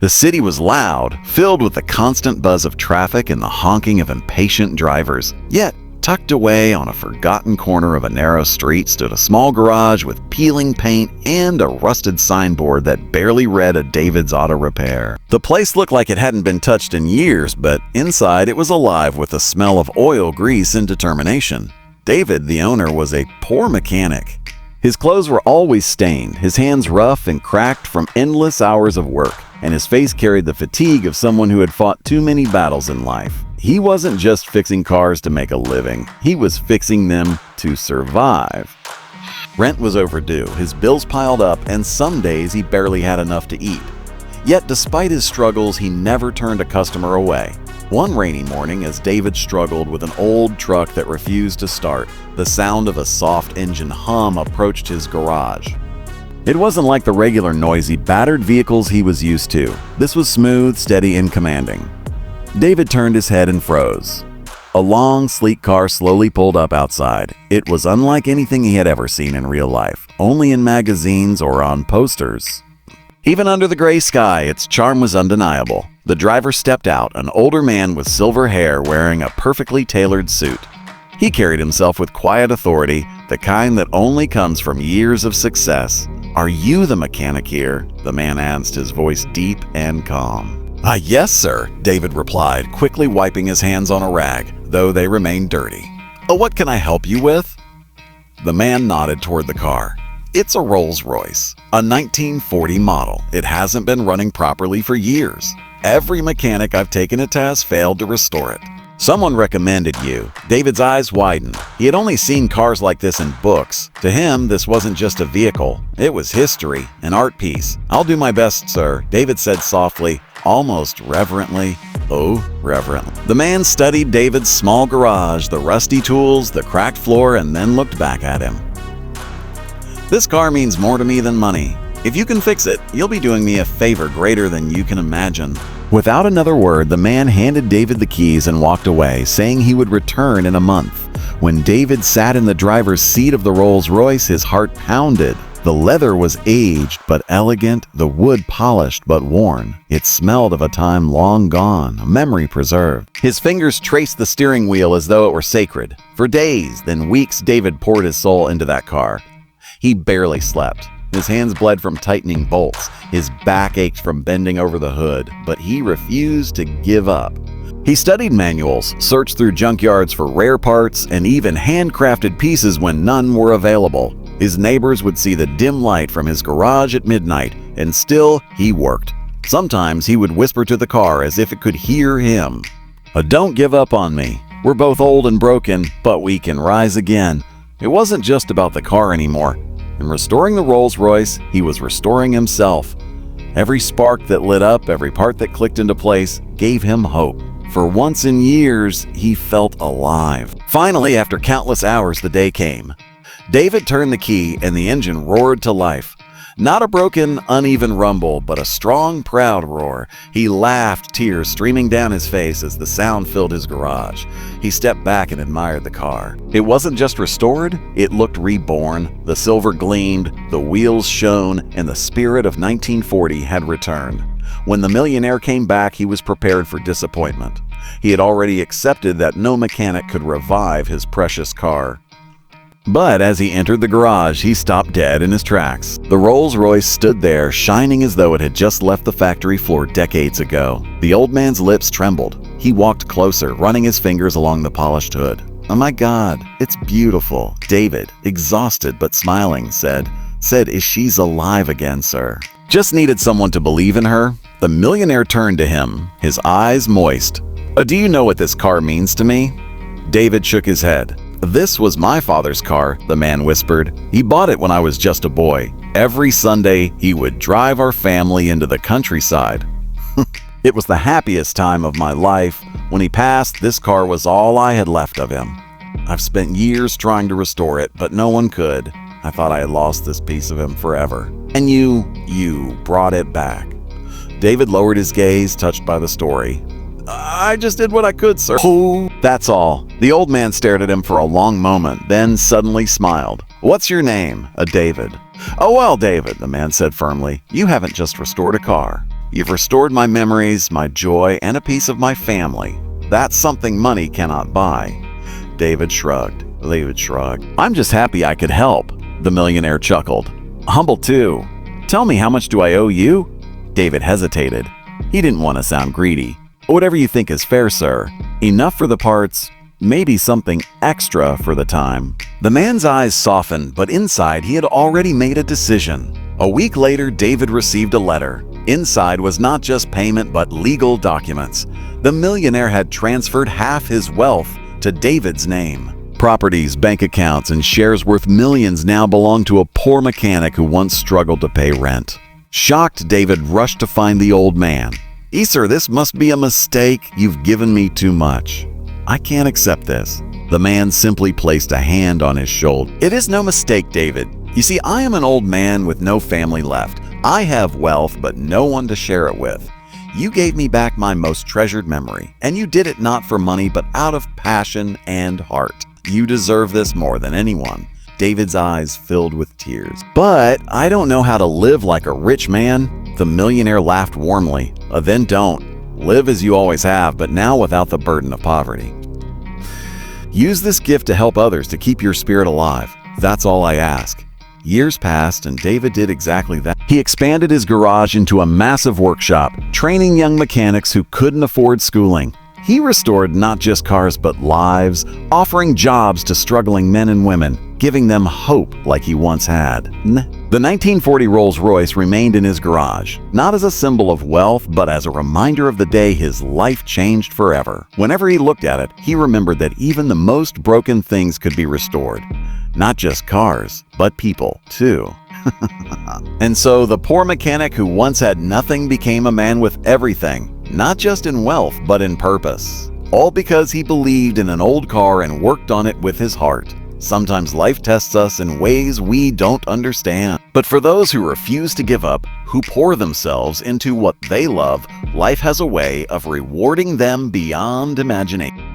The city was loud, filled with the constant buzz of traffic and the honking of impatient drivers. Yet, tucked away on a forgotten corner of a narrow street stood a small garage with peeling paint and a rusted signboard that barely read a David's Auto Repair. The place looked like it hadn't been touched in years, but inside it was alive with the smell of oil, grease, and determination. David, the owner, was a poor mechanic. His clothes were always stained, his hands rough and cracked from endless hours of work, and his face carried the fatigue of someone who had fought too many battles in life. He wasn't just fixing cars to make a living, he was fixing them to survive. Rent was overdue, his bills piled up, and some days he barely had enough to eat. Yet despite his struggles, he never turned a customer away. One rainy morning, as David struggled with an old truck that refused to start, the sound of a soft engine hum approached his garage. It wasn't like the regular noisy, battered vehicles he was used to. This was smooth, steady, and commanding. David turned his head and froze. A long, sleek car slowly pulled up outside. It was unlike anything he had ever seen in real life, only in magazines or on posters. Even under the gray sky, its charm was undeniable. The driver stepped out, an older man with silver hair wearing a perfectly tailored suit. He carried himself with quiet authority, the kind that only comes from years of success. "Are you the mechanic here?" the man asked, his voice deep and calm. Yes, sir," David replied, quickly wiping his hands on a rag, though they remained dirty. What can I help you with?" The man nodded toward the car. "It's a Rolls Royce, a 1940 model. It hasn't been running properly for years. Every mechanic I've taken it to has failed to restore it." "Someone recommended you." David's eyes widened. He had only seen cars like this in books. To him, this wasn't just a vehicle. It was history, an art piece. "I'll do my best, sir," David said softly, almost reverently. "Oh, reverently." The man studied David's small garage, the rusty tools, the cracked floor, and then looked back at him. "This car means more to me than money. If you can fix it, you'll be doing me a favor greater than you can imagine." Without another word, the man handed David the keys and walked away, saying he would return in a month. When David sat in the driver's seat of the Rolls Royce, his heart pounded. The leather was aged but elegant, the wood polished but worn. It smelled of a time long gone, a memory preserved. His fingers traced the steering wheel as though it were sacred. For days, then weeks, David poured his soul into that car. He barely slept. His hands bled from tightening bolts. His back ached from bending over the hood, but he refused to give up. He studied manuals, searched through junkyards for rare parts, and even handcrafted pieces when none were available. His neighbors would see the dim light from his garage at midnight, and still he worked. Sometimes he would whisper to the car as if it could hear him. "Don't give up on me. We're both old and broken, but we can rise again." It wasn't just about the car anymore. In restoring the Rolls Royce, he was restoring himself. Every spark that lit up, every part that clicked into place, gave him hope. For once in years, he felt alive. Finally, after countless hours, the day came. David turned the key and the engine roared to life. Not a broken, uneven rumble, but a strong, proud roar. He laughed, tears streaming down his face as the sound filled his garage. He stepped back and admired the car. It wasn't just restored, it looked reborn. The silver gleamed, the wheels shone, and the spirit of 1940 had returned. When the Millionaire came back, he was prepared for disappointment. He had already accepted that no mechanic could revive his precious car. But as he entered the garage, he stopped dead in his tracks. The Rolls Royce stood there, shining as though it had just left the factory floor decades ago. The old man's lips trembled. He walked closer, running his fingers along the polished hood. "Oh my God, it's beautiful." David, exhausted but smiling, said, "Is she's alive again, sir?" "Just needed someone to believe in her." The Millionaire turned to him, his eyes moist. "Do you know what this car means to me?" David shook his head. "This was my father's car," the man whispered. "He bought it when I was just a boy. Every Sunday, he would drive our family into the countryside. It was the happiest time of my life. When he passed, this car was all I had left of him. I've spent years trying to restore it, but no one could. I thought I had lost this piece of him forever. And you brought it back." David lowered his gaze, touched by the story. "I just did what I could, sir." "Oh, that's all." The old man stared at him for a long moment, then suddenly smiled. "What's your name?" David." "Oh, well, David," the man said firmly, "you haven't just restored a car. You've restored my memories, my joy, and a piece of my family. That's something money cannot buy." David shrugged. "I'm just happy I could help," the millionaire chuckled. "Humble too. Tell me, how much do I owe you?" David hesitated. He didn't want to sound greedy. "Whatever you think is fair, sir. Enough for the parts, maybe something extra for the time." The man's eyes softened, but inside he had already made a decision. A week later, David received a letter. Inside was not just payment but legal documents. The millionaire had transferred half his wealth to David's name. Properties, bank accounts, and shares worth millions now belonged to a poor mechanic who once struggled to pay rent. Shocked, David rushed to find the old man. "Sir, this must be a mistake. You've given me too much. I can't accept this." The man simply placed a hand on his shoulder. "It is no mistake, David. You see, I am an old man with no family left. I have wealth, but no one to share it with. You gave me back my most treasured memory, and you did it not for money, but out of passion and heart. You deserve this more than anyone." David's eyes filled with tears. "But I don't know how to live like a rich man." The millionaire laughed warmly. "Then don't. Live as you always have, but now without the burden of poverty. Use this gift to help others, to keep your spirit alive. That's all I ask." Years passed, and David did exactly that. He expanded his garage into a massive workshop, training young mechanics who couldn't afford schooling. He restored not just cars but lives, offering jobs to struggling men and women, giving them hope like he once had. The 1940 Rolls Royce remained in his garage, not as a symbol of wealth, but as a reminder of the day his life changed forever. Whenever he looked at it, he remembered that even the most broken things could be restored. Not just cars, but people, too. And so the poor mechanic who once had nothing became a man with everything, not just in wealth, but in purpose. All because he believed in an old car and worked on it with his heart. Sometimes life tests us in ways we don't understand. But for those who refuse to give up, who pour themselves into what they love, life has a way of rewarding them beyond imagination.